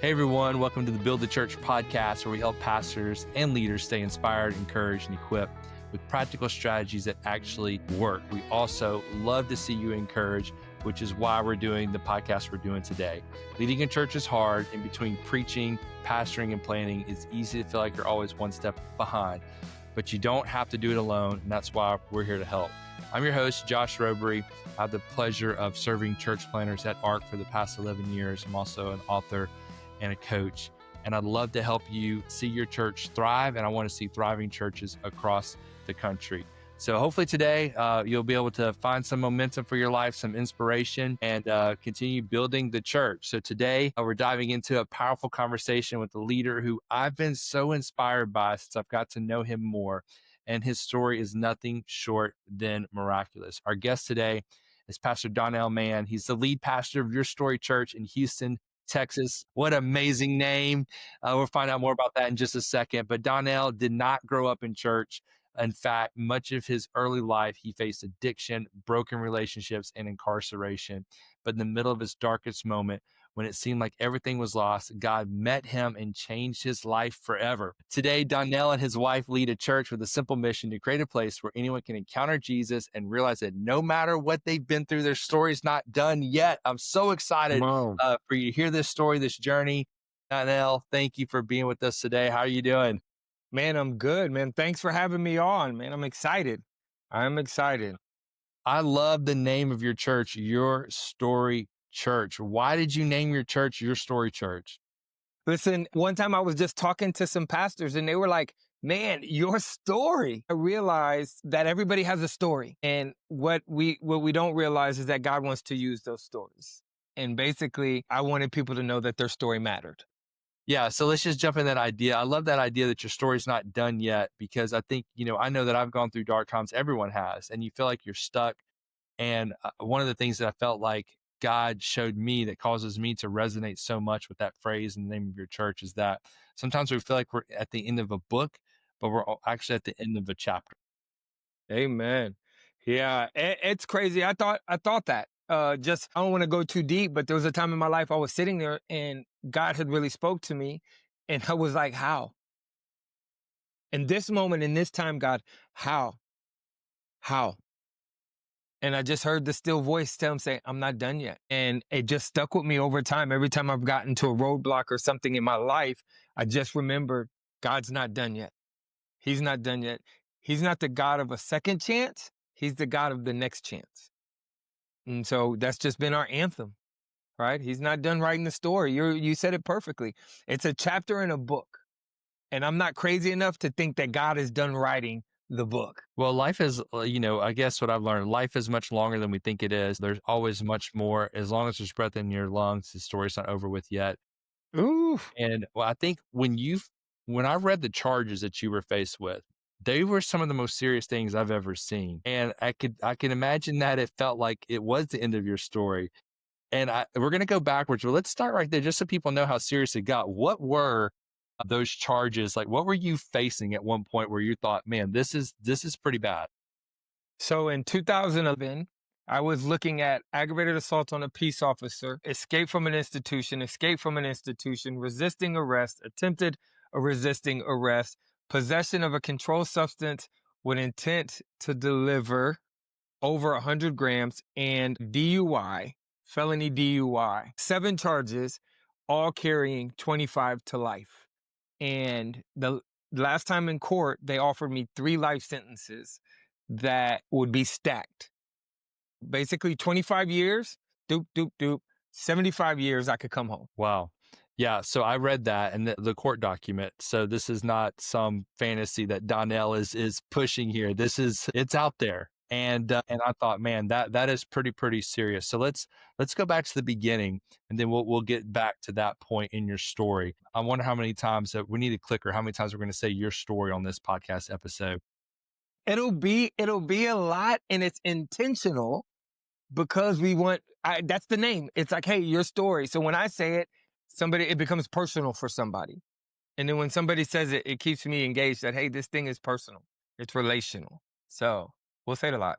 Hey everyone, welcome to the Build the Church podcast, where we help pastors and leaders stay inspired, encouraged, and equipped with practical strategies that actually work. We also love to see you encouraged, which is why we're doing the podcast we're doing today. Leading a church is hard, and between preaching, pastoring, and planning, it's easy to feel like you're always one step behind, but you don't have to do it alone, and that's why we're here to help. I'm your host, Josh Roberie. I have the pleasure of serving church planners at ARC for the past 11 years. I'm also an author and a coach, and I'd love to help you see your church thrive, and I want to see thriving churches across the country. So hopefully today you'll be able to find some momentum for your life, some inspiration, and continue building the church. So today we're diving into a powerful conversation with a leader who I've been so inspired by since I've got to know him more, and his story is nothing short than miraculous. Our guest today is Pastor Donnell Mann. He's the lead pastor of Your Story Church in Houston, Texas. What an amazing name. We'll find out more about that in just a second. But Donnell did not grow up in church. In fact, much of his early life, he faced addiction, broken relationships, and incarceration. But in the middle of his darkest moment, when it seemed like everything was lost, God met him and changed his life forever. Today, Donnell and his wife lead a church with a simple mission to create a place where anyone can encounter Jesus and realize that no matter what they've been through, their story's not done yet. I'm so excited for you to hear this story, this journey. Donnell, thank you for being with us today. How are you doing? Man, I'm good, man. Thanks for having me on, man. I'm excited. I'm excited. I love the name of your church, Your Story Church. Why did you name your church Your Story Church? Listen, one time I was just talking to some pastors and they were like, man, your story. I realized that everybody has a story. And what we don't realize is that God wants to use those stories. And basically, I wanted people to know that their story mattered. Yeah, so let's just jump in that idea. I love that idea that your story's not done yet, because I think, I know that I've gone through dark times. Everyone has, and you feel like you're stuck. And one of the things that I felt like God showed me that causes me to resonate so much with that phrase in the name of your church is that sometimes we feel like we're at the end of a book, but we're actually at the end of a chapter. Amen. Yeah, it's crazy. I thought that. Just I don't want to go too deep, but there was a time in my life I was sitting there and God had really spoke to me, and I was like, "How?" In this moment, in this time, God, how? How? And I just heard the still voice tell him, say, "I'm not done yet." And it just stuck with me over time. Every time I've gotten to a roadblock or something in my life, I just remembered God's not done yet. He's not done yet. He's not the God of a second chance. He's the God of the next chance. And so that's just been our anthem, right? He's not done writing the story. You said it perfectly. It's a chapter in a book. And I'm not crazy enough to think that God is done writing the book. Well, life is, I guess what I've learned, life is much longer than we think it is. There's always much more. As long as there's breath in your lungs, the story's not over with yet. Ooh. And well, I think when I read the charges that you were faced with, they were some of the most serious things I've ever seen. And I can imagine that it felt like it was the end of your story. And we're going to go backwards, but let's start right there just so people know how serious it got. What were those charges? Like, what were you facing at one point where you thought, man, this is pretty bad? So in 2011, I was looking at aggravated assault on a peace officer, escape from an institution, resisting arrest, attempted resisting arrest, possession of a controlled substance with intent to deliver over 100 grams, and DUI, felony DUI. 7 charges, all carrying 25 to life. And the last time in court, they offered me 3 life sentences that would be stacked. Basically 25 years, doop, doop, doop, 75 years I could come home. Wow. Yeah. So I read that and the court document. So this is not some fantasy that Donnell is pushing here. It's out there. And I thought, man, that is pretty serious. So let's go back to the beginning, and then we'll get back to that point in your story. I wonder how many times that we need a clicker, how many times we're going to say your story on this podcast episode. It'll be a lot, and it's intentional because that's the name. It's like, hey, your story. So when I say it, it becomes personal for somebody. And then when somebody says it, it keeps me engaged that, hey, this thing is personal. It's relational. So we'll say it a lot.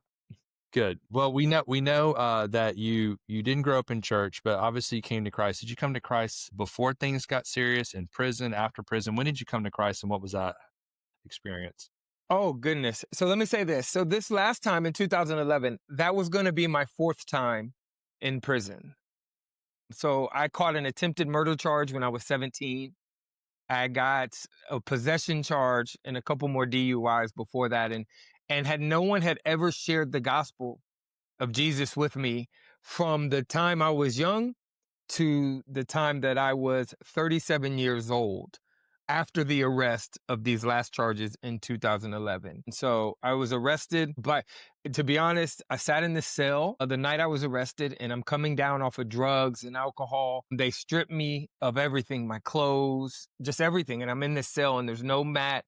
Good. Well, we know that you didn't grow up in church, but obviously you came to Christ. Did you come to Christ before things got serious, in prison, after prison? When did you come to Christ, and what was that experience? Oh, goodness. So let me say this. So this last time in 2011, that was going to be my fourth time in prison. So I caught an attempted murder charge when I was 17. I got a possession charge and a couple more DUIs before that. And had no one had ever shared the gospel of Jesus with me from the time I was young to the time that I was 37 years old after the arrest of these last charges in 2011. So I was arrested, but to be honest, I sat in the cell the night I was arrested, and I'm coming down off of drugs and alcohol. They stripped me of everything, my clothes, just everything. And I'm in this cell, and there's no mat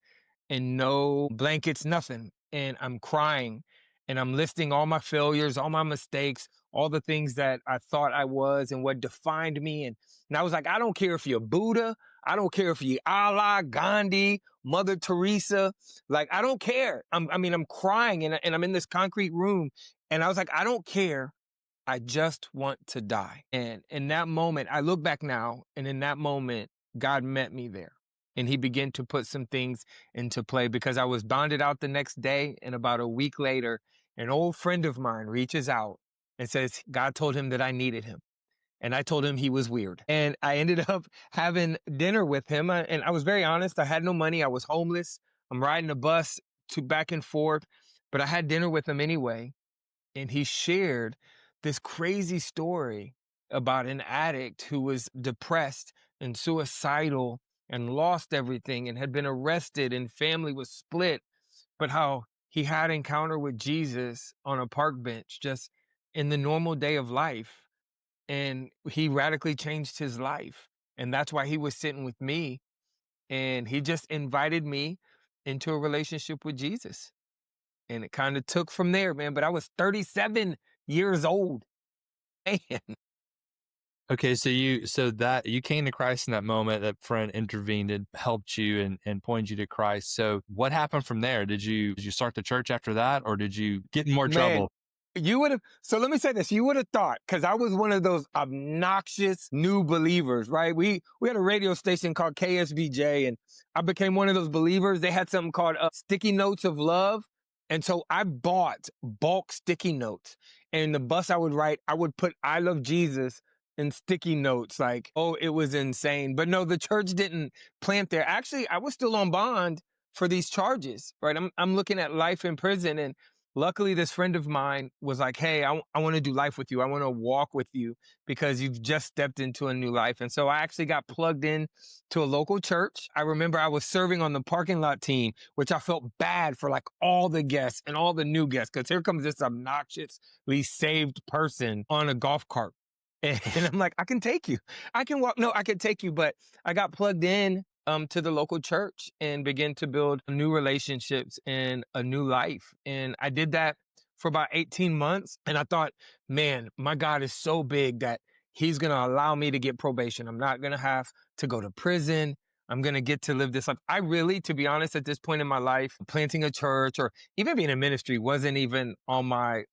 and no blankets, nothing. And I'm crying, and I'm listing all my failures, all my mistakes, all the things that I thought I was and what defined me. And I was like, I don't care if you're Buddha. I don't care if you're Allah, Gandhi, Mother Teresa. Like, I don't care. I'm crying, and I'm in this concrete room. And I was like, I don't care. I just want to die. And in that moment, I look back now, and in that moment, God met me there. And he began to put some things into play because I was bonded out the next day. And about a week later, an old friend of mine reaches out and says, God told him that I needed him. And I told him he was weird. And I ended up having dinner with him. And I was very honest. I had no money. I was homeless. I'm riding a bus to back and forth, but I had dinner with him anyway. And he shared this crazy story about an addict who was depressed and suicidal and lost everything and had been arrested and family was split, but how he had encounter with Jesus on a park bench just in the normal day of life, and he radically changed his life. And that's why he was sitting with me, and he just invited me into a relationship with Jesus. And it kind of took from there, man. But I was 37 years old. Man. Okay, so you came to Christ in that moment. That friend intervened and helped you and pointed you to Christ. So what happened from there? Did you start the church after that, or did you get in more Man, trouble? you would have, so let me say this. You would have thought, because I was one of those obnoxious new believers, right? We had a radio station called KSBJ, and I became one of those believers. They had something called sticky notes of love. And so I bought bulk sticky notes. And the bus I would write, I would put I love Jesus in sticky notes. Like, oh, it was insane. But no, the church didn't plant there. Actually, I was still on bond for these charges, right? I'm looking at life in prison, and luckily, this friend of mine was like, hey, I want to do life with you. I want to walk with you because you've just stepped into a new life. And so I actually got plugged in to a local church. I remember I was serving on the parking lot team, which I felt bad for like all the guests and all the new guests, because here comes this obnoxiously saved person on a golf cart. And I'm like, I can take you. I can walk. No, I can take you. But I got plugged in to the local church and begin to build new relationships and a new life. And I did that for about 18 months. And I thought, man, my God is so big that he's going to allow me to get probation. I'm not going to have to go to prison. I'm going to get to live this life. I really, to be honest, at this point in my life, planting a church or even being in ministry wasn't even on my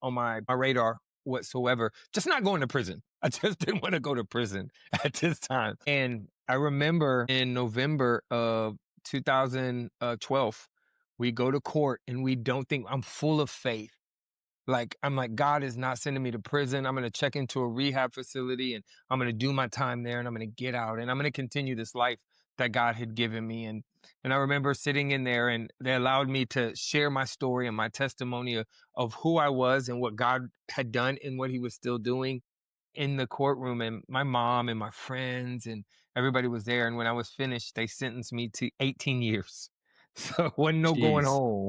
radar whatsoever. Just not going to prison. I just didn't want to go to prison at this time. And I remember in November of 2012, we go to court and we don't think, I'm full of faith. Like, I'm like, God is not sending me to prison. I'm going to check into a rehab facility, and I'm going to do my time there, and I'm going to get out, and I'm going to continue this life that God had given me. And I remember sitting in there, and they allowed me to share my story and my testimony of who I was and what God had done and what he was still doing in the courtroom. And my mom and my friends and everybody was there. And when I was finished, they sentenced me to 18 years. So wasn't no going Jeez. home.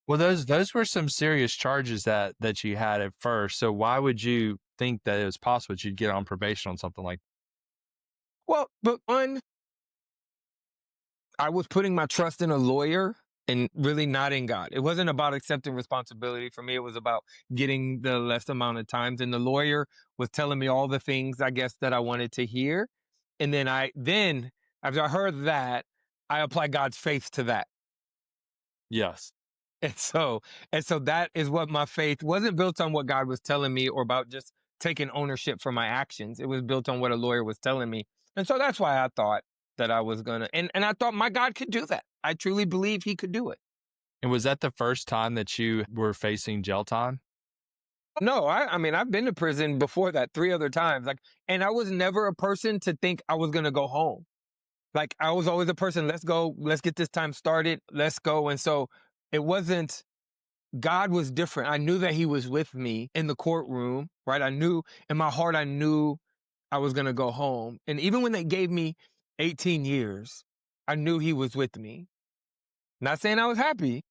Well, those were some serious charges that you had at first. So why would you think that it was possible that you'd get on probation on something like? Well, but one, I was putting my trust in a lawyer and really not in God. It wasn't about accepting responsibility for me. It was about getting the less amount of times. And the lawyer was telling me all the things, I guess, that I wanted to hear. And then after I heard that, I applied God's faith to that. Yes. And so, and so that is what my faith wasn't built on what God was telling me or about just taking ownership for my actions. It was built on what a lawyer was telling me. And so that's why I thought that I was gonna and I thought my God could do that. I truly believe he could do it. And was that the first time that you were facing jail time? No, I mean I've been to prison before that 3 other times. Like, and I was never a person to think I was gonna go home. Like I was always a person, let's go, let's get this time started, let's go. And so it wasn't God was different. I knew that he was with me in the courtroom, right? I knew in my heart, I knew I was going to go home. And even when they gave me 18 years, I knew he was with me. Not saying I was happy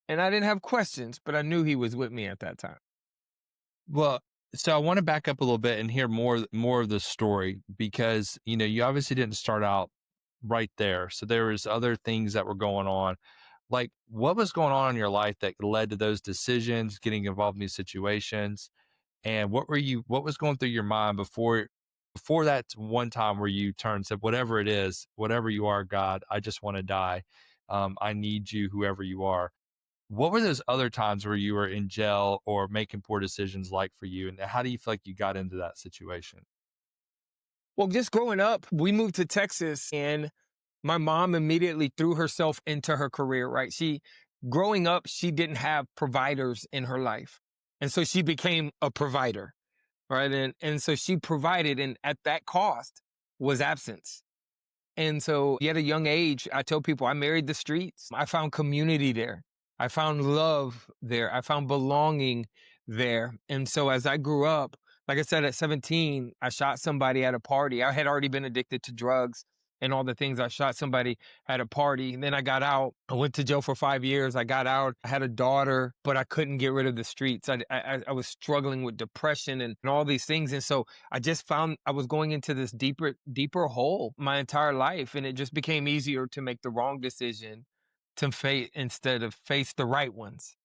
and I didn't have questions, but I knew he was with me at that time. Well, so I want to back up a little bit and hear more of the story because you obviously didn't start out right there. So there was other things that were going on. Like what was going on in your life that led to those decisions, getting involved in these situations? And what was going through your mind before that one time where you turned and said, whatever it is, whatever you are, God, I just want to die. I need you, whoever you are. What were those other times where you were in jail or making poor decisions like for you? And how do you feel like you got into that situation? Well, just growing up, we moved to Texas and my mom immediately threw herself into her career, right? Growing up, she didn't have providers in her life. And so she became a provider, right? And so she provided, and at that cost was absence. And so at a young age, I tell people I married the streets. I found community there. I found love there. I found belonging there. And so as I grew up, like I said, at 17, I shot somebody at a party. I had already been addicted to drugs and all the things. I shot somebody at a party. And then I got out. I went to jail for 5 years. I got out. I had a daughter, but I couldn't get rid of the streets. I was struggling with depression and all these things. And so I just found I was going into this deeper hole my entire life. And it just became easier to make the wrong decision to face instead of face the right ones.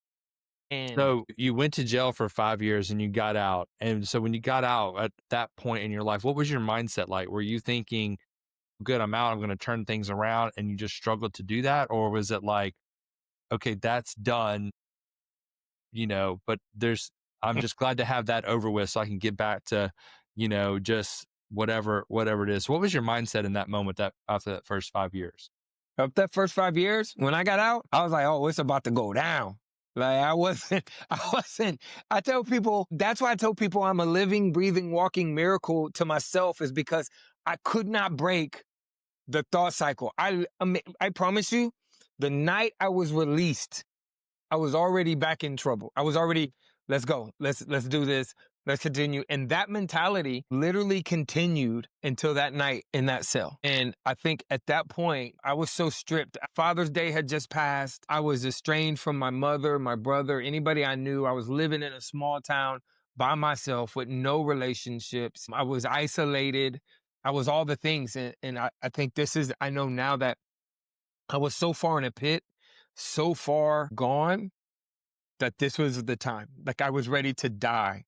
And So you went to jail for 5 years and you got out. And so when you got out at that point in your life, what was your mindset like? Were you thinking, good, I'm out, I'm going to turn things around, and you just struggled to do that? Or was it like, okay, that's done, but I'm just glad to have that over with so I can get back to, just whatever it is. What was your mindset in that moment that after that first 5 years? of that first 5 years, when I got out, I was like, oh, it's about to go down. Like I tell people, that's why I tell people I'm a living, breathing, walking miracle to myself is because I could not break the thought cycle. I promise you, the night I was released, I was already back in trouble. I was already, let's go, let's do this, let's continue. And that mentality literally continued until that night in that cell. And I think at that point, I was so stripped. Father's Day had just passed. I was estranged from my mother, my brother, anybody I knew. I was living in a small town by myself with no relationships. I was isolated. I was all the things. And I think I know now that I was so far in a pit, so far gone that this was the time. Like I was ready to die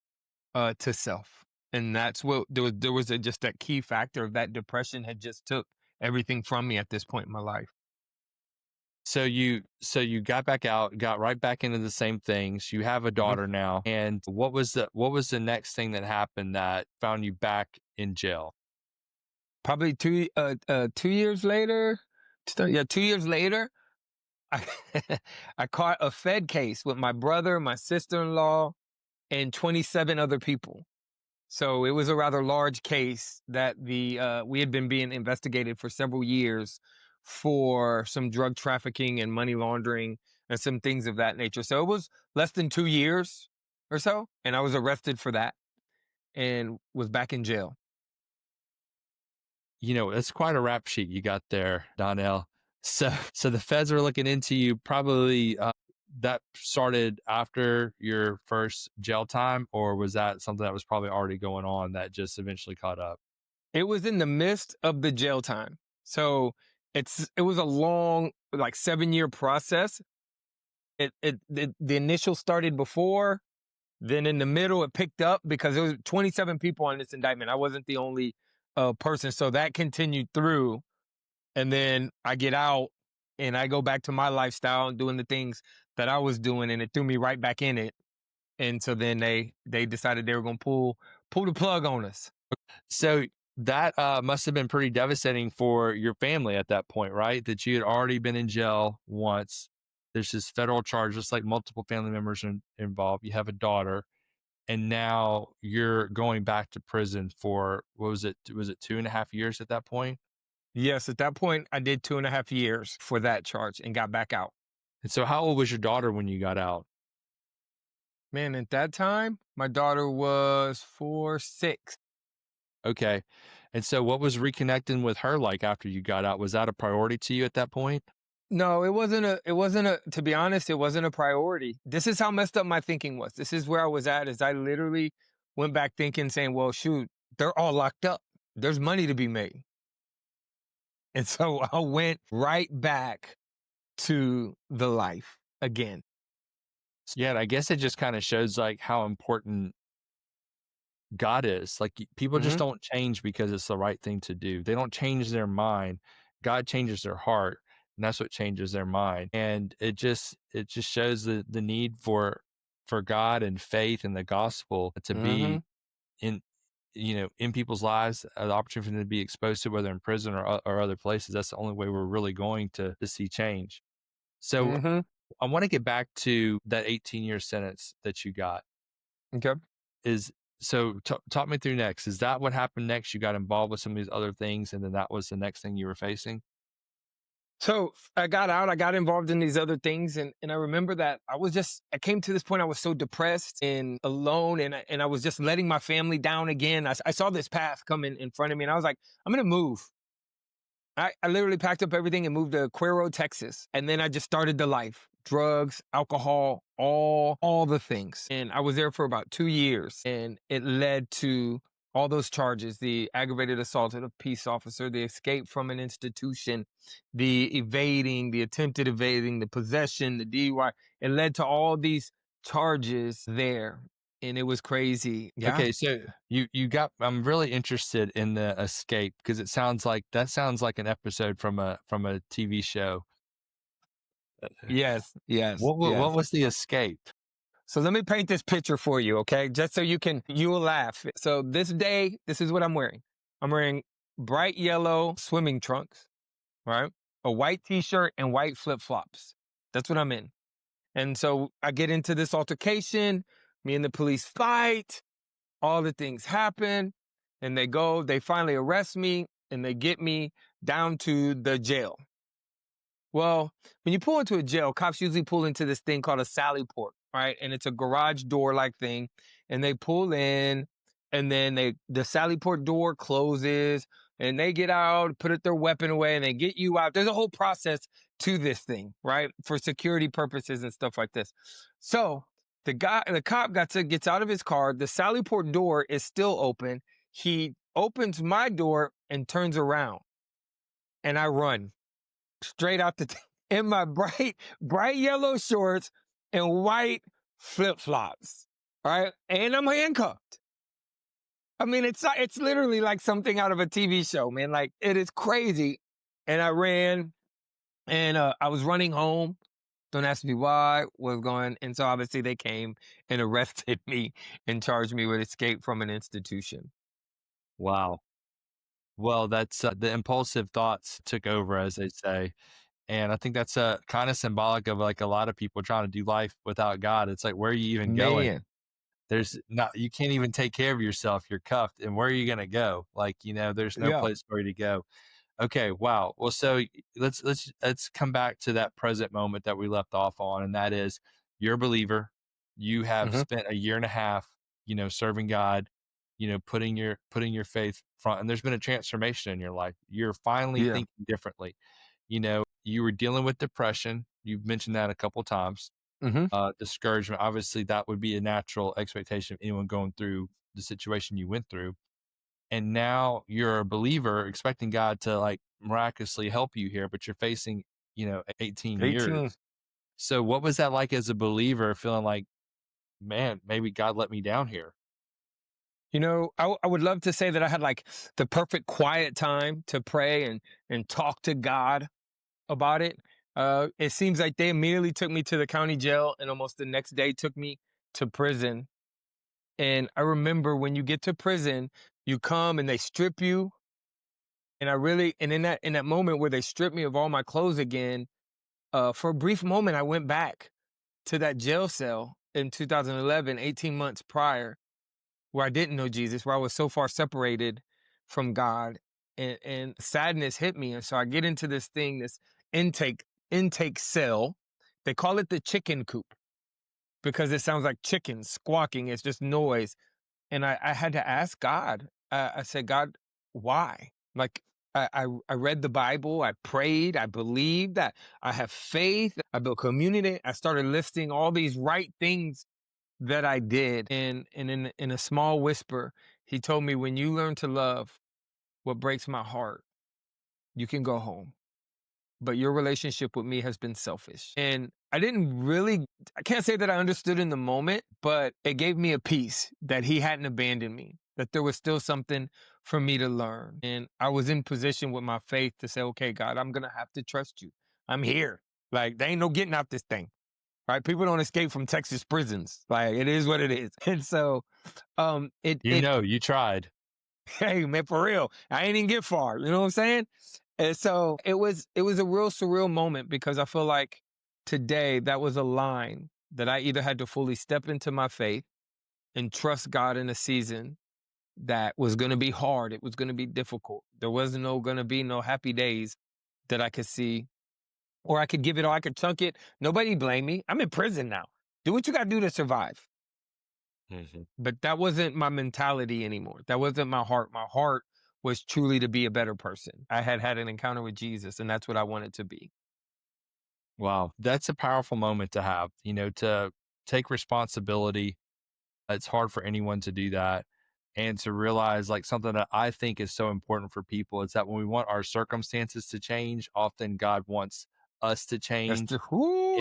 to self. And that's what just that key factor of that depression had just took everything from me at this point in my life. So you got back out, got right back into the same things. You have a Mhm. daughter now. And what was the next thing that happened that found you back in jail? Probably 2 years later. Yeah, 2 years later, I, I caught a Fed case with my brother, my sister-in-law, and 27 other people. So it was a rather large case that we had been being investigated for several years for some drug trafficking and money laundering and some things of that nature. So it was less than 2 years or so, and I was arrested for that and was back in jail. It's quite a rap sheet you got there, Donnell. So the feds were looking into you probably that started after your first jail time, or was that something that was probably already going on that just eventually caught up? It was in the midst of the jail time. So it was a long, like 7 year process. The initial started before. Then in the middle, it picked up because there was 27 people on this indictment. I wasn't the only person, so that continued through. And then I get out, and I go back to my lifestyle and doing the things that I was doing, and it threw me right back in it. And so then they decided they were going to pull the plug on us. So that must have been pretty devastating for your family at that point, right? That you had already been in jail once. There's this federal charge, just like multiple family members involved. You have a daughter, and now you're going back to prison for what was it? Was it 2.5 years at that point? Yes, at that point, I did 2.5 years for that charge and got back out. And so, how old was your daughter when you got out? Man, at that time, my daughter was 4, 6. Okay. And so, what was reconnecting with her like after you got out? Was that a priority to you at that point? No, it wasn't a, to be honest, it wasn't a priority. This is how messed up my thinking was. This is where I was at, is I literally went back thinking, saying, well, shoot, they're all locked up. There's money to be made. And so I went right back to the life again. Yeah, and I guess it just kind of shows like how important God is. Like people just Hmm. don't change because it's the right thing to do. They don't change their mind. God changes their heart, and that's what changes their mind. And it just shows the need for God and faith and the gospel to Hmm. be in in people's lives, the opportunity for them to be exposed to, whether in prison or other places. That's the only way we're really going to see change. So Hmm. I want to get back to that 18-year sentence that you got. Okay. Is so talk me through next. Is that what happened next? You got involved with some of these other things, and then that was the next thing you were facing? So I got out, I got involved in these other things. And I remember that I came to this point, I was so depressed and alone. And I was just letting my family down again. I saw this path coming in front of me, and I was like, I'm going to move. I literally packed up everything and moved to Cuero, Texas. And then I just started the life, drugs, alcohol, all the things. And I was there for about 2 years. And it led to all those charges: the aggravated assault of a peace officer, the escape from an institution, the evading, the attempted evading, the possession, the DUI. It led to all these charges there. And it was crazy. Yeah. Okay, so you got. I'm really interested in the escape because that sounds like an episode from a TV show. Yes. Yes. What Yes. was the escape? So let me paint this picture for you, okay? Just so you will laugh. So this day, this is what I'm wearing. I'm wearing bright yellow swimming trunks, right? A white t-shirt and white flip-flops. That's what I'm in. And so I get into this altercation, me and the police fight, all the things happen, and they finally arrest me, and they get me down to the jail. Well, when you pull into a jail, cops usually pull into this thing called a sally port, right? And it's a garage door like thing. And they pull in, and then the sally port door closes, and they get out, their weapon away, and they get you out. There's a whole process to this thing, right? For security purposes and stuff like this. So the cop gets out of his car. The sally port door is still open. He opens my door and turns around, and I run straight out in my bright yellow shorts and white flip flops. All right, and I'm handcuffed. I mean, it's literally like something out of a TV show, man. Like, it is crazy. And I ran, and I was running home. Don't ask me why. Was going, and so obviously they came and arrested me and charged me with escape from an institution. Wow. Well, that's the impulsive thoughts took over, as they say. And I think that's kind of symbolic of like a lot of people trying to do life without God. It's like, where are you even going? Man, There's not, you can't even take care of yourself. You're cuffed. And where are you going to go? Like, there's no yeah. place for you to go. Okay. Wow. Well, so let's come back to that present moment that we left off on. And that is, you're a believer. You have Hmm. spent a year and a half, serving God, putting your faith front. And there's been a transformation in your life. You're finally Yeah. thinking differently. You were dealing with depression. You've mentioned that a couple times. Hmm. Discouragement. Obviously, that would be a natural expectation of anyone going through the situation you went through. And now you're a believer, expecting God to like miraculously help you here, but you're facing, 18 years. 18. So, what was that like as a believer, feeling like, man, maybe God let me down here? I would love to say that I had like the perfect quiet time to pray and talk to God about it. It seems like they immediately took me to the county jail and almost the next day took me to prison. And I remember when you get to prison, you come and they strip you. And in that moment where they stripped me of all my clothes again, for a brief moment, I went back to that jail cell in 2011, 18 months prior, where I didn't know Jesus, where I was so far separated from God, and sadness hit me. And so I get into this thing, this intake intake cell. They call it the chicken coop because it sounds like chickens squawking. It's just noise. And I had to ask God. I said, God, why? Like I read the Bible, I prayed, I believed that I have faith, I built community. I started listing all these right things that I did. And in a small whisper, he told me, when you learn to love what breaks my heart, you can go home. But your relationship with me has been selfish. And I can't say that I understood in the moment, but it gave me a peace that he hadn't abandoned me, that there was still something for me to learn. And I was in position with my faith to say, okay, God, I'm going to have to trust you. I'm here. Like, there ain't no getting out this thing, right? People don't escape from Texas prisons. Like, it is what it is. And so, You know, you tried. hey, man, for real, I ain't even get far. You know what I'm saying? And so it was a real surreal moment because I feel like today that was a line that I either had to fully step into my faith and trust God in a season that was going to be hard. It was going to be difficult. There wasn't going to be no happy days that I could see, or I could give it all. I could chunk it. Nobody blame me. I'm in prison now. Do what you got to do to survive. Mhm. But that wasn't my mentality anymore. That wasn't my heart. My heart was truly to be a better person. I had had an encounter with Jesus, and that's what I wanted to be. Wow, that's a powerful moment to have, to take responsibility. It's hard for anyone to do that. And to realize, like, something that I think is so important for people is that when we want our circumstances to change, often God wants us to change in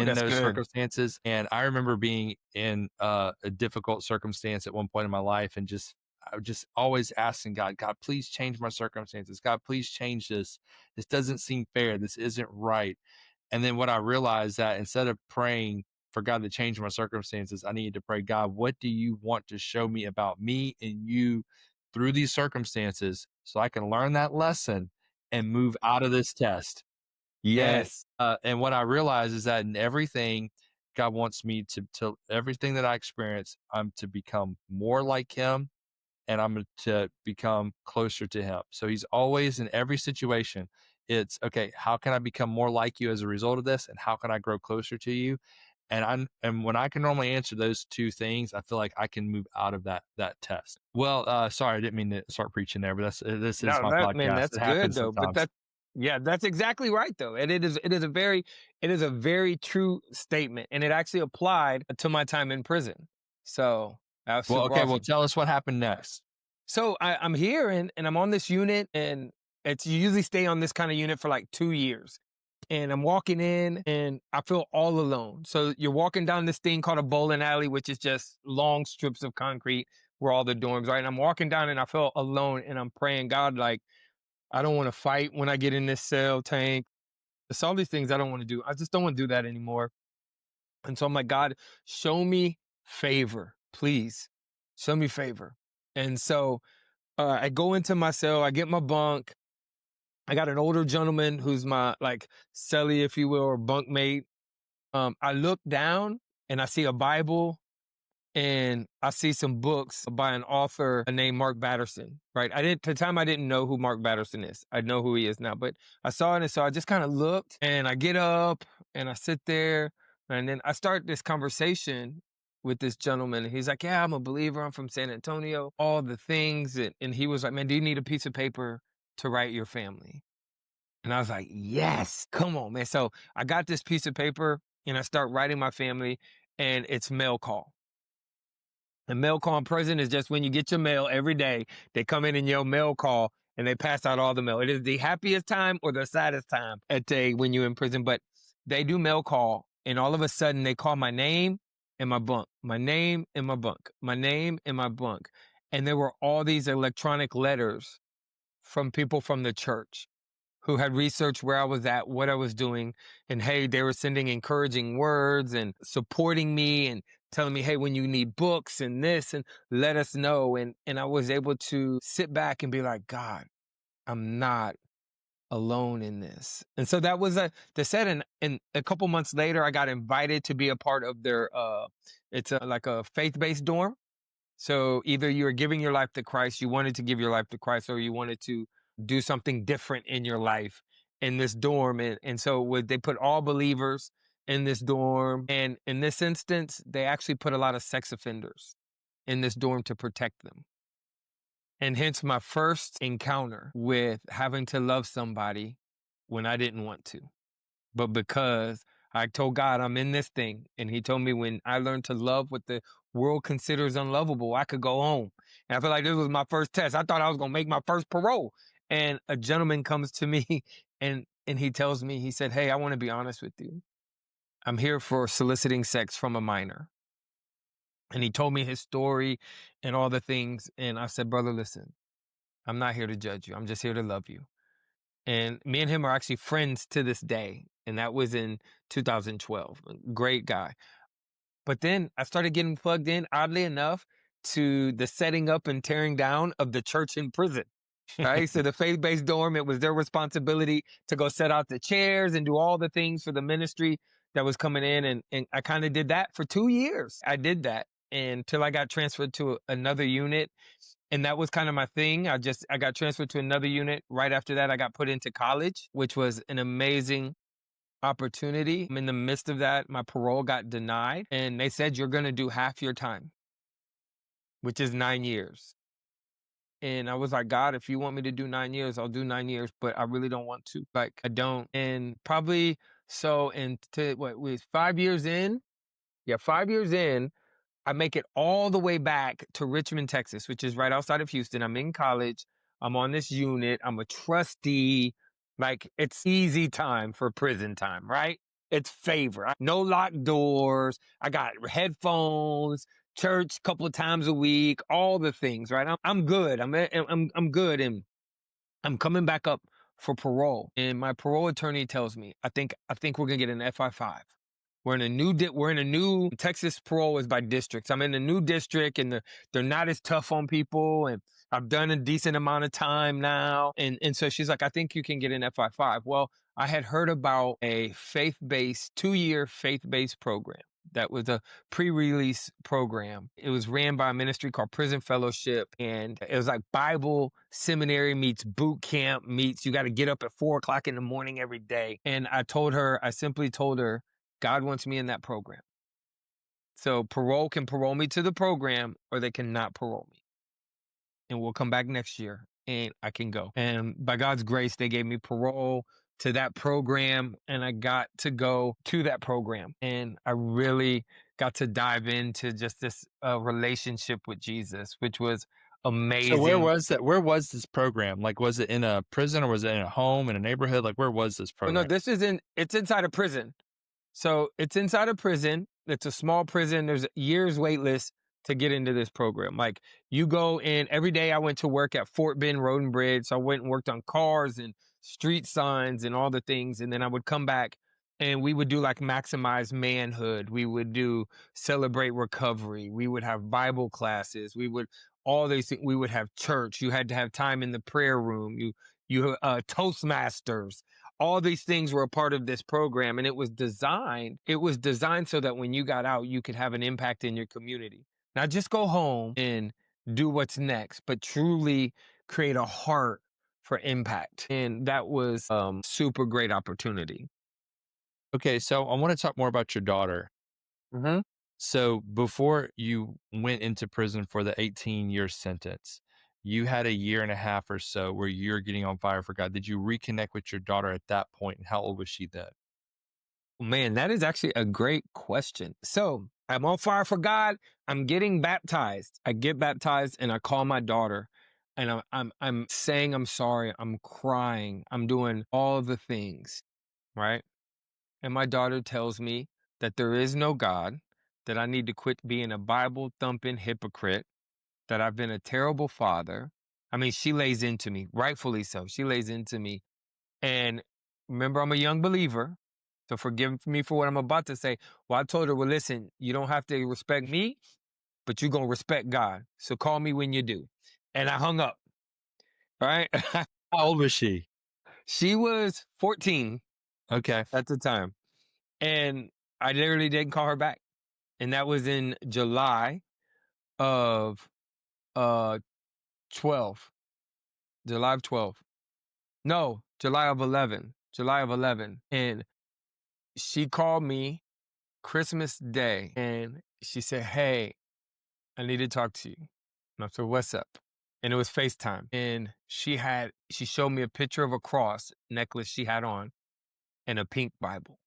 That's those good. circumstances. And I remember being in a difficult circumstance at one point in my life, and I was just always asking God, God, please change my circumstances. God, please change this. This doesn't seem fair. This isn't right. And then what I realized, that instead of praying for God to change my circumstances, I needed to pray, God, what do you want to show me about me and you through these circumstances so I can learn that lesson and move out of this test? And Yes. and what I realize is that in everything, God wants me to everything that I experience, I'm to become more like Him, and I'm to become closer to Him. So He's always in every situation. It's okay. How can I become more like you as a result of this, and how can I grow closer to you? And when I can normally answer those two things, I feel like I can move out of that test. Well, sorry, I didn't mean to start preaching there, but this is No, my that man, podcast. that's It good happens though. But sometimes. yeah, that's exactly right though. And it is a very true statement. And it actually applied to my time in prison. So that was Well, super okay. Well, awesome. tell us what happened next. So I'm here and I'm on this unit, and you usually stay on this kind of unit for like 2 years. And I'm walking in and I feel all alone. So you're walking down this thing called a bowling alley, which is just long strips of concrete where all the dorms are. And I'm walking down and I feel alone, and I'm praying, God, like, I don't want to fight when I get in this cell tank. It's all these things I don't want to do. I just don't want to do that anymore. And so I'm like, God, show me favor, please. Show me favor. And so I go into my cell, I get my bunk. I got an older gentleman who's my like cellie, if you will, or bunk mate. I look down and I see a Bible and I see some books by an author named Mark Batterson, right? At the time I didn't know who Mark Batterson is. I know who he is now, but I saw it. And so I just kind of looked, and I get up and I sit there, and then I start this conversation with this gentleman. And he's like, yeah, I'm a believer. I'm from San Antonio, all the things. And he was like, man, do you need a piece of paper to write your family? And I was like, yes, come on, man. So I got this piece of paper and I start writing my family, and it's mail call. And mail call in prison is just when you get your mail every day, they come in your mail call and they pass out all the mail. It is the happiest time or the saddest time at day when you're in prison, but they do mail call, and all of a sudden they call my name and my bunk, my name and my bunk, my name and my bunk. And there were all these electronic letters from people from the church who had researched where I was at, what I was doing. And hey, they were sending encouraging words and supporting me and telling me, hey, when you need books and this, and let us know. And I was able to sit back and be like, God, I'm not alone in this. And so that was the set. And a couple months later, I got invited to be a part of their it's like a faith-based dorm. So either you're giving your life to Christ, you wanted to give your life to Christ, or you wanted to do something different in your life in this dorm. And so they put all believers in this dorm. And in this instance, they actually put a lot of sex offenders in this dorm to protect them. And hence my first encounter with having to love somebody when I didn't want to. But because I told God I'm in this thing, and He told me when I learned to love what the world considers unlovable, I could go home. And I feel like this was my first test. I thought I was gonna make my first parole. And a gentleman comes to me and he tells me, he said, hey, I want to be honest with you. I'm here for soliciting sex from a minor. And he told me his story and all the things. And I said, brother, listen, I'm not here to judge you. I'm just here to love you. And me and him are actually friends to this day. And that was in 2012. Great guy. But then I started getting plugged in, oddly enough, to the setting up and tearing down of the church in prison. Right. So the faith based dorm, it was their responsibility to go set out the chairs and do all the things for the ministry that was coming in. And I kind of did that for 2 years. I did that until I got transferred to another unit. And that was kind of my thing. I got transferred to another unit. Right after that, I got put into college, which was an amazing opportunity. In the midst of that, my parole got denied. And they said, you're going to do half your time, which is 9 years. And I was like, God, if you want me to do 9 years, I'll do 9 years, but I really don't want to. Like, I don't. And probably so, into what was 5 years in? Yeah, 5 years in, I make it all the way back to Richmond, Texas, which is right outside of Houston. I'm in college. I'm on this unit. I'm a trustee. Like, it's easy time for prison time, right? It's favor. No locked doors. I got headphones, church a couple of times a week, all the things, right? I'm good. I'm good. And I'm coming back up for parole. And my parole attorney tells me, I think we're gonna get an FI-5. We're in a new Texas parole is by districts. I'm in a new district, and they're not as tough on people, and I've done a decent amount of time now. And so she's like, I think you can get an FI-5. Well, I had heard about a faith-based 2-year faith-based program. That was a pre-release program. It was ran by a ministry called Prison Fellowship, and it was like Bible seminary meets boot camp meets. You got to get up at 4 o'clock in the morning every day. And I simply told her, God wants me in that program. So parole can parole me to the program, or they cannot parole me. And we'll come back next year and I can go. And by God's grace, they gave me parole to that program, and I got to go to that program. And I really got to dive into just this relationship with Jesus, which was So where amazing. was that? Where was this program? Like, was it in a prison or was it in a home, in a neighborhood? Like, where was this Oh, no, program? it's inside a prison. So it's inside a prison. It's a small prison. There's years wait list to get into this program. Like, you go in every day. I went to work at Fort Bend Road and Bridge. So I went and worked on cars and street signs and all the things. And then I would come back and we would do like maximize manhood. We would do celebrate recovery. We would have Bible classes. We would all these things. We would have church. You had to have time in the prayer room. You Toastmasters. All these things were a part of this program, and it was designed so that when you got out, you could have an impact in your community. Not just go home and do what's next, but truly create a heart for impact. And that was super great opportunity. Okay, so I want to talk more about your daughter. Hmm. So before you went into prison for the 18-year sentence, you had a year and a half or so where you're getting on fire for God. Did you reconnect with your daughter at that point? And how old was she then? Man, that is actually a great question. So I'm on fire for God. I'm getting baptized. I get baptized and I call my daughter, and I'm saying I'm sorry. I'm crying. I'm doing all the things, right? And my daughter tells me that there is no God, that I need to quit being a Bible thumping hypocrite, that I've been a terrible father. I mean, she lays into me, rightfully so. She lays into me. And remember, I'm a young believer. So forgive me for what I'm about to say. Well, I told her, well, listen, you don't have to respect me, but you're going to respect God. So call me when you do. And I hung up. Right. How old was she? She was 14 Okay. at the time. And I literally didn't call her back. And that was in July of uh 12. July of 12. No, July of 11. July of 11. And she called me Christmas Day and she said, "Hey, I need to talk to you." And I said, "What's up?" And it was FaceTime. And she showed me a picture of a cross necklace she had on and a pink Bible.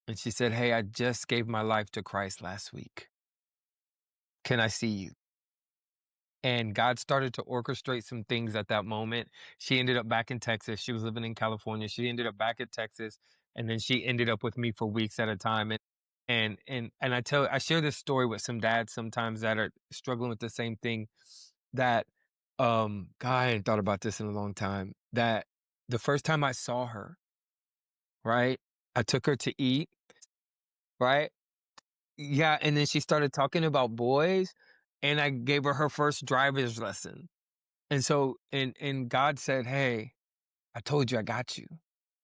And she said, "Hey, I just gave my life to Christ last week. Can I see you?" And God started to orchestrate some things at that moment. She ended up back in Texas. She was living in California. She ended up back in Texas, and then she ended up with me for weeks at a time. And I share this story with some dads sometimes that are struggling with the same thing. That God, I hadn't thought about this in a long time. That the first time I saw her, right, I took her to eat, right, yeah, and then she started talking about boys, and I gave her first driver's lesson. And so and God said, "Hey, I told you I got you."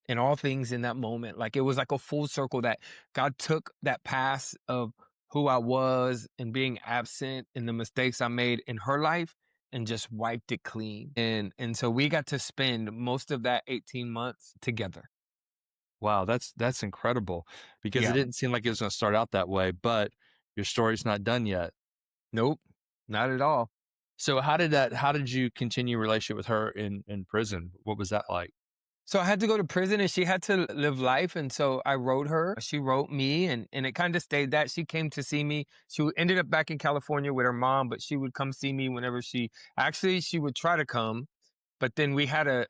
In all things in that moment, like it was like a full circle that God took that past of who I was and being absent and the mistakes I made in her life and just wiped it clean. And so we got to spend most of that 18 months together. Wow, that's incredible because it Yeah. didn't seem like it was gonna start out that way, but your story's not done yet. Nope. Not at all. So how did you continue a relationship with her in prison? What was that like? So I had to go to prison and she had to live life. And so I wrote her. She wrote me and it kind of stayed that. She came to see me. Ended up back in California with her mom, but she would come see me whenever she would try to come. But then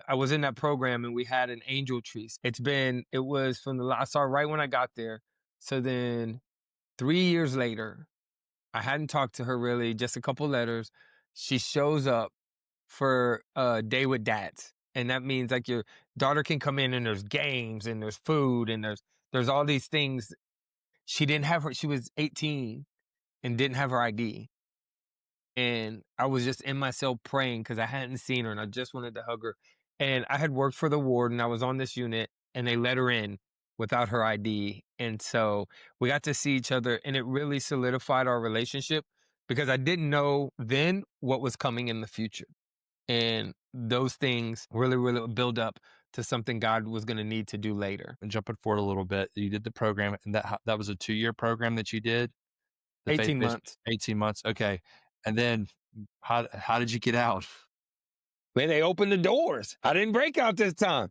I was in that program and we had an angel tree. It was from I saw her right when I got there. So then 3 years later, I hadn't talked to her really, just a couple letters. She shows up for a day with dads. And that means like your daughter can come in and there's games and there's food and there's all these things. She was 18 and didn't have her ID. And I was just in my cell praying because I hadn't seen her and I just wanted to hug her. And I had worked for the ward and I was on this unit and they let her in without her ID. And so we got to see each other and it really solidified our relationship because I didn't know then what was coming in the future. And those things really, really build up to something God was going to need to do later. And jumping forward a little bit, you did the program, and that was a 2-year program that you did, the 18 faith-based months. 18 months, okay. And then how did you get out? Man, they opened the doors. I didn't break out this time.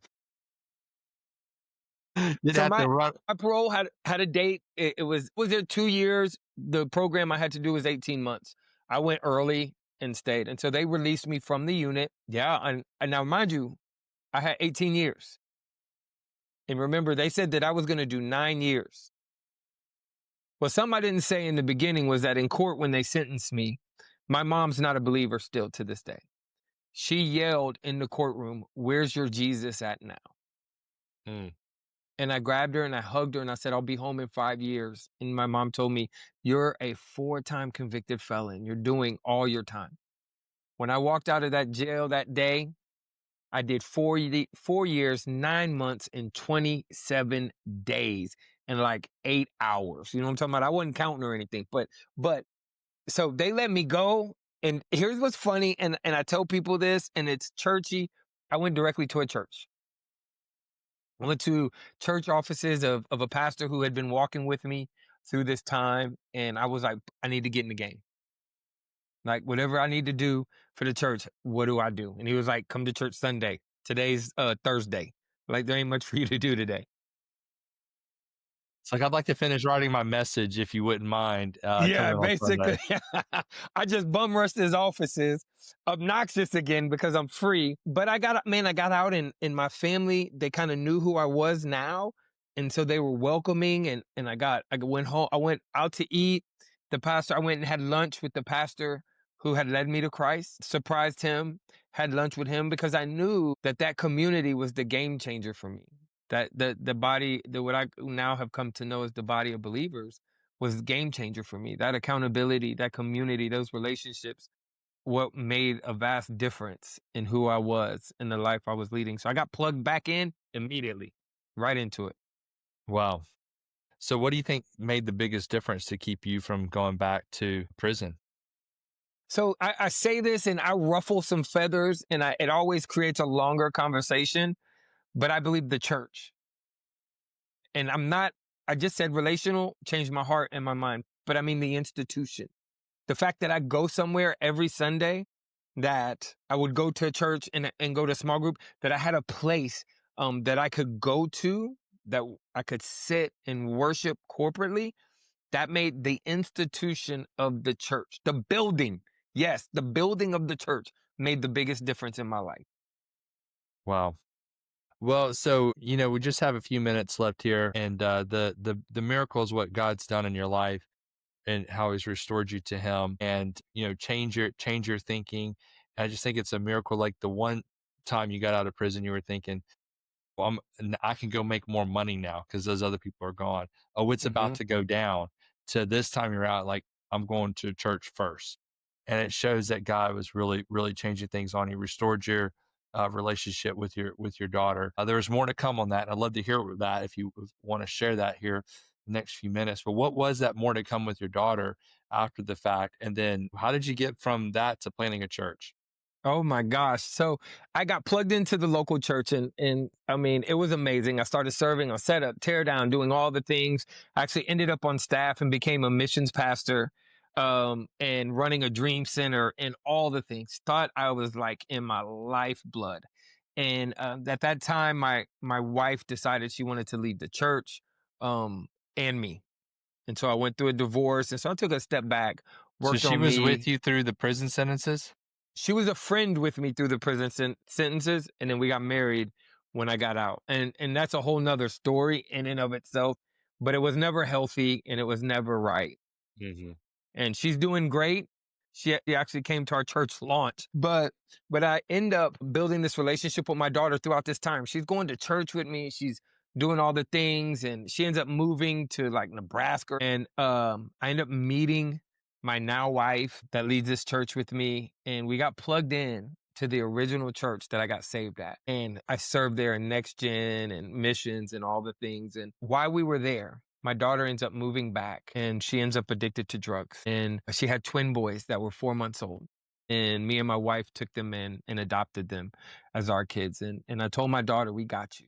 Did So have to run my parole had a date. It was there 2 years. The program I had to do was 18 months. I went early and stayed. And so they released me from the unit. Yeah. And now mind you, I had 18 years. And remember, they said that I was going to do 9 years. Well, something I didn't say in the beginning was that in court, when they sentenced me, my mom's not a believer still to this day. She yelled in the courtroom, "Where's your Jesus at now?" Mm. And I grabbed her and I hugged her and I said, "I'll be home in 5 years." And my mom told me, "You're a 4-time convicted felon. You're doing all your time." When I walked out of that jail that day, I did 4 years, 9 months, and 27 days and like 8 hours. You know what I'm talking about? I wasn't counting or anything, but so they let me go. And here's what's funny. And I tell people this and it's churchy. I went directly to a church. I went to church offices of a pastor who had been walking with me through this time. And I was like, I need to get in the game. Like, whatever I need to do for the church, what do I do? And he was like, come to church Sunday. Today's Thursday. Like, there ain't much for you to do today. It's like, "I'd like to finish writing my message if you wouldn't mind, Yeah, coming on basically. Sunday." I just bum rushed his offices, obnoxious again because I'm free. But I got out and my family, they kind of knew who I was now. And so they were welcoming and I went home, I went out to eat. I went and had lunch with the pastor who had led me to Christ, surprised him. had lunch with him because I knew that that community was the game changer for me. That the body, the what I now have come to know as the body of believers was the game changer for me. That accountability, that community, those relationships, what made a vast difference in who I was and the life I was leading. So I got plugged back in immediately, right into it. Wow. So what do you think made the biggest difference to keep you from going back to prison? So I say this and I ruffle some feathers and it always creates a longer conversation, but I believe the church. And I just said relational changed my heart and my mind, but I mean the institution. The fact that I go somewhere every Sunday, that I would go to a church and go to a small group, that I had a place that I could go to, that I could sit and worship corporately, that made the institution of the church, the building, yes, the building of the church made the biggest difference in my life. Wow. Well, so we just have a few minutes left here, and the miracle is what God's done in your life and how He's restored you to Him, and change your thinking. And I just think it's a miracle. Like the one time you got out of prison, you were thinking, well, I can go make more money now because those other people are gone. Oh, it's about Hmm. to go down. To this time you're out, like I'm going to church first, and it shows that God was really, really changing things on you. Restored your relationship with your daughter. There's more to come on that, and I'd love to hear that if you want to share that here the next few minutes. But what was that more to come with your daughter after the fact, and then how did you get from that to planning a church? Oh my gosh. So I got plugged into the local church and I mean, it was amazing. I started serving on setup, tear down, doing all the things. I actually ended up on staff and became a missions pastor, and running a dream center and all the things. Thought I was like in my lifeblood. And at that time, my wife decided she wanted to leave the church, and me. And so I went through a divorce. And so I took a step back, So worked she on was with me. you through the prison sentences. She was a friend with me through the prison sentences, and then we got married when I got out. And that's a whole nother story in and of itself, but it was never healthy and it was never right. Mhm. And she's doing great. She actually came to our church launch, but I end up building this relationship with my daughter throughout this time. She's going to church with me. She's doing all the things, and she ends up moving to like Nebraska. And I end up meeting my now wife that leads this church with me, and we got plugged in to the original church that I got saved at. And I served there in next gen and missions and all the things. And while we were there, my daughter ends up moving back and she ends up addicted to drugs. And she had twin boys that were 4 months old. And me and my wife took them in and adopted them as our kids. And I told my daughter, we got you.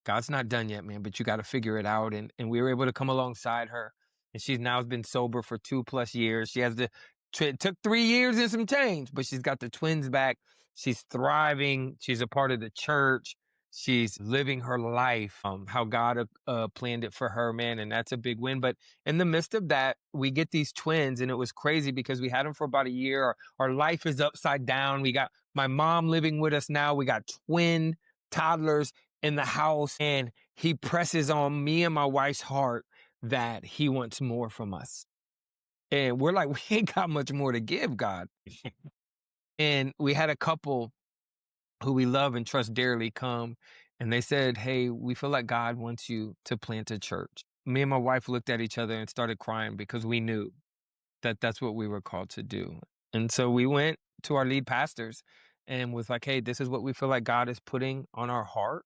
God's not done yet, man, but you got to figure it out. And we were able to come alongside her. And she's now been sober for 2+ years. She has it took 3 years and some change, but she's got the twins back. She's thriving. She's a part of the church. She's living her life, how God planned it for her, man. And that's a big win. But in the midst of that, we get these twins. And it was crazy because we had them for about a year. Our life is upside down. We got my mom living with us now. We got twin toddlers in the house, and he presses on me and my wife's heart that he wants more from us. And we're like, we ain't got much more to give, God. And we had a couple who we love and trust dearly come, and they said, hey, we feel like God wants you to plant a church. Me and my wife looked at each other and started crying because we knew that that's what we were called to do. And so we went to our lead pastors and was like, hey, this is what we feel like God is putting on our heart.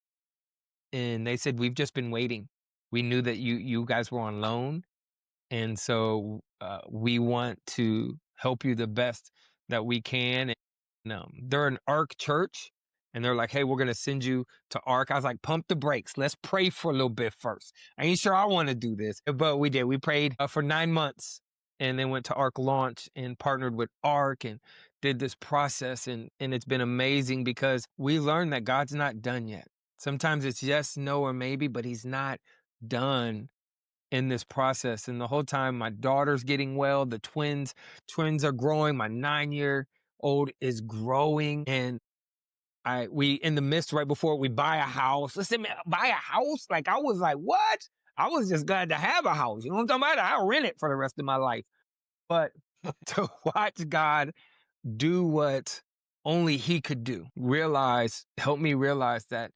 And they said, we've just been waiting. We knew that you guys were on loan, and so we want to help you the best that we can. And they're an ARC church, and they're like, hey, we're going to send you to ARC. I was like, pump the brakes. Let's pray for a little bit first. I ain't sure I want to do this, but we did. We prayed for 9 months and then went to ARC launch and partnered with ARC and did this process. And it's been amazing because we learned that God's not done yet. Sometimes it's yes, no, or maybe, but he's not done in this process. And the whole time my daughter's getting well, the twins are growing. My 9-year old is growing. And we in the midst right before we buy a house. Listen, man, buy a house? Like I was like, what? I was just glad to have a house. You know what I'm talking about? I'll rent it for the rest of my life. But to watch God do what only he could do. Help me realize that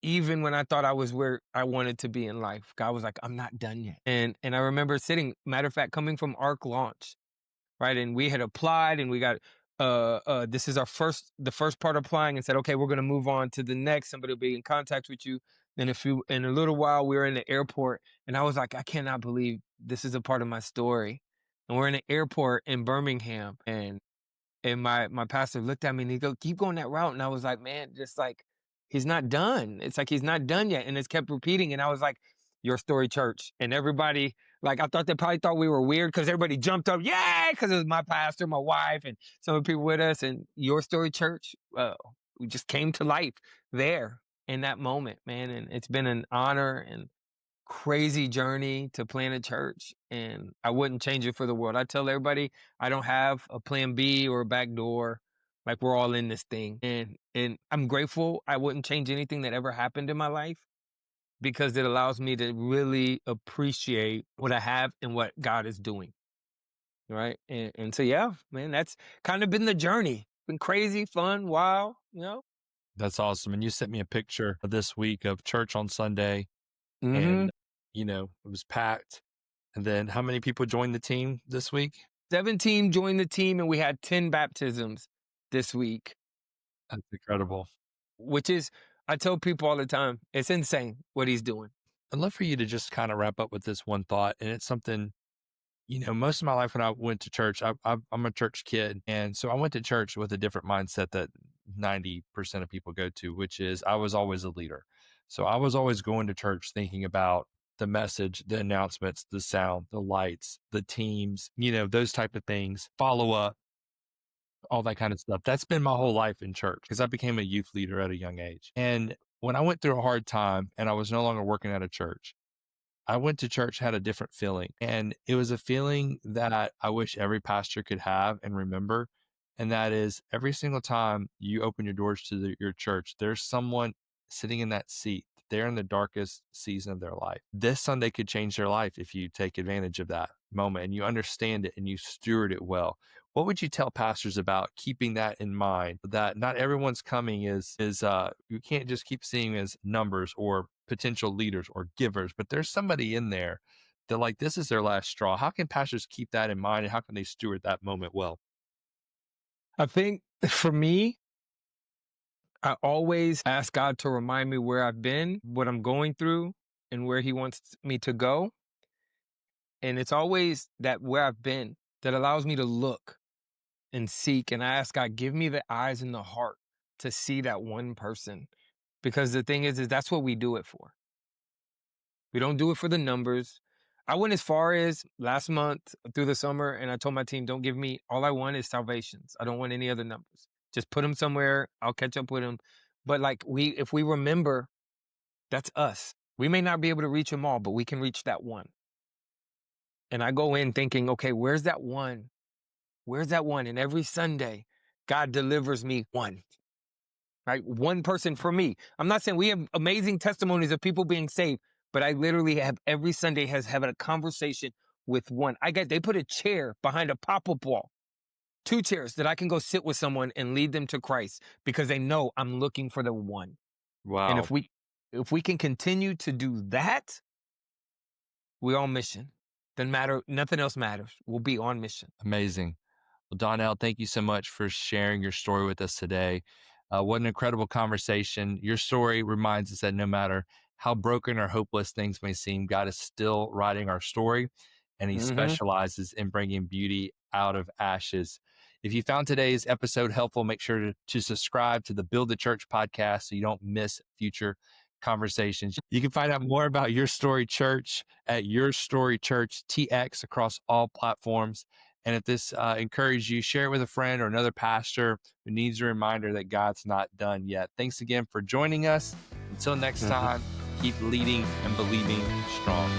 even when I thought I was where I wanted to be in life, God was like, I'm not done yet. And I remember matter of fact, coming from Arc Launch, right? And we had applied and we got this is the first part of applying, and said, okay, we're gonna move on to the next. Somebody will be in contact with you. Then in a little while, we were in the airport, and I was like, I cannot believe this is a part of my story. And we're in the airport in Birmingham, and my pastor looked at me and he go, keep going that route. And I was like, man, just like, he's not done. It's like he's not done yet. And it's kept repeating. And I was like, Your Story Church. And everybody, like, I thought they probably thought we were weird because everybody jumped up, yay, because it was my pastor, my wife, and some of the people with us. And Your Story Church, we just came to life there in that moment, man. And it's been an honor and crazy journey to plant a church, and I wouldn't change it for the world. I tell everybody I don't have a plan B or a back door. Like, we're all in this thing, and I'm grateful. I wouldn't change anything that ever happened in my life because it allows me to really appreciate what I have and what God is doing. Right. And so, yeah, man, that's kind of been the journey. Been crazy, fun, wild, you know? That's awesome. And you sent me a picture this week of church on Sunday, Mm-hmm. and, it was packed. And then how many people joined the team this week? 17 joined the team, and we had 10 baptisms this week. That's incredible. Which is, I tell people all the time, it's insane what he's doing. I'd love for you to just kind of wrap up with this one thought. And it's something, most of my life when I went to church, I'm a church kid. And so I went to church with a different mindset that 90% of people go to, which is I was always a leader. So I was always going to church thinking about the message, the announcements, the sound, the lights, the teams, those type of things, follow up, all that kind of stuff. That's been my whole life in church because I became a youth leader at a young age. And when I went through a hard time and I was no longer working at a church, I went to church, had a different feeling. And it was a feeling that I wish every pastor could have and remember. And that is every single time you open your doors to your church, there's someone sitting in that seat. They're in the darkest season of their life. This Sunday could change their life if you take advantage of that moment and you understand it and you steward it well. What would you tell pastors about keeping that in mind, that not everyone's coming is you can't just keep seeing as numbers or potential leaders or givers, but there's somebody in there that, like, this is their last straw. How can pastors keep that in mind, and how can they steward that moment well? I think for me, I always ask God to remind me where I've been, what I'm going through, and where he wants me to go. And it's always that where I've been that allows me to look and seek. And I ask God, give me the eyes and the heart to see that one person. Because the thing is that's what we do it for. We don't do it for the numbers. I went as far as last month through the summer, and I told my team, don't give me, all I want is salvations. I don't want any other numbers. Just put them somewhere. I'll catch up with them. But like if we remember, that's us. We may not be able to reach them all, but we can reach that one. And I go in thinking, okay, where's that one? Where's that one? And every Sunday, God delivers me one. Right? One person for me. I'm not saying we have amazing testimonies of people being saved, but I literally have every Sunday has had a conversation with one. They put a chair behind a pop-up wall, 2 chairs that I can go sit with someone and lead them to Christ because they know I'm looking for the one. And Wow. if we can continue to do that, we're on mission. Nothing else matters. We'll be on mission. Amazing. Well, Donnell, thank you so much for sharing your story with us today. What an incredible conversation. Your story reminds us that no matter how broken or hopeless things may seem, God is still writing our story, and he Mm-hmm. specializes in bringing beauty out of ashes. If you found today's episode helpful, make sure to subscribe to the Build the Church podcast so you don't miss future conversations. You can find out more about Your Story Church at Your Story Church TX across all platforms. And if this encouraged you, share it with a friend or another pastor who needs a reminder that God's not done yet. Thanks again for joining us. Until next time, keep leading and believing strong.